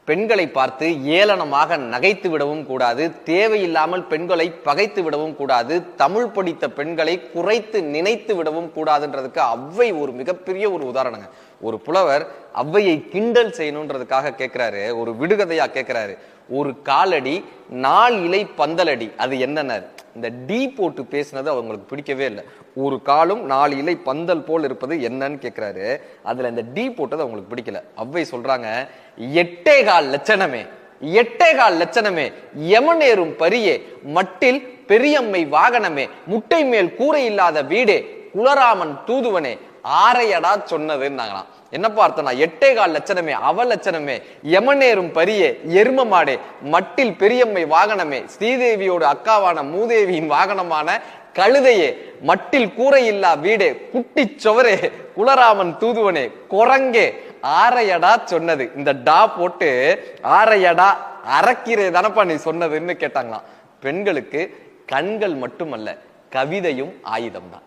பெண்களை பார்த்து ஏளனமாக நகைத்து விடவும் கூடாது, தேவையில்லாமல் பெண்களை பகைத்து விடவும் கூடாது, தமிழ் படித்த பெண்களை குறைத்து நினைத்து விடவும் கூடாதுன்றதுக்கு ஔவை ஒரு மிகப்பெரிய ஒரு உதாரணங்க. ஒரு புலவர் ஔவையை கிண்டல் செய்யணுன்றதுக்காக கேட்கிறாரு, ஒரு விடுகதையா கேட்கிறாரு, ஒரு காலடி 4 இலை பந்தலடி அது என்னன்னு. இந்த டி போட்டு பேசினது அவங்களுக்கு பிடிக்கவே இல்லை. ஒரு காலும் 4 இலை பந்தல் போல் இருப்பது என்னன்னு கேட்கிறாரு. அதுல இந்த டி போட்டது அவங்களுக்கு பிடிக்கல. ஔவை சொல்றாங்க, 8.25 லட்சணமே, 8.25 லட்சணமே, யமனேறும் பரியே, மட்டில் பெரியம்மை வாகனமே, முட்டை மேல் கூரை இல்லாத வீடே, குலராமன் தூதுவனே, ஆரையடா சொன்னதுன்னாங்களாம். என்னப்பா அர்த்தம்னா, 8.25 லட்சணமே, அவ லட்சணமே, யமனேறும் பரியே, எரும மாடே, மட்டில் பெரியம்மை வாகனமே, ஸ்ரீதேவியோட அக்காவான மூதேவியின் வாகனமான கழுதையே, மட்டில் கூரை இல்லா வீடே, குட்டி சுவரே, குலராமன் தூதுவனே, குரங்கே, ஆரையடா சொன்னது. இந்த டா போட்டு ஆரையடா அறக்கிறே தானப்பா நீ சொன்னதுன்னு கேட்டாங்களாம். பெண்களுக்கு கண்கள் மட்டுமல்ல, கவிதையும் ஆயுதம் தான்.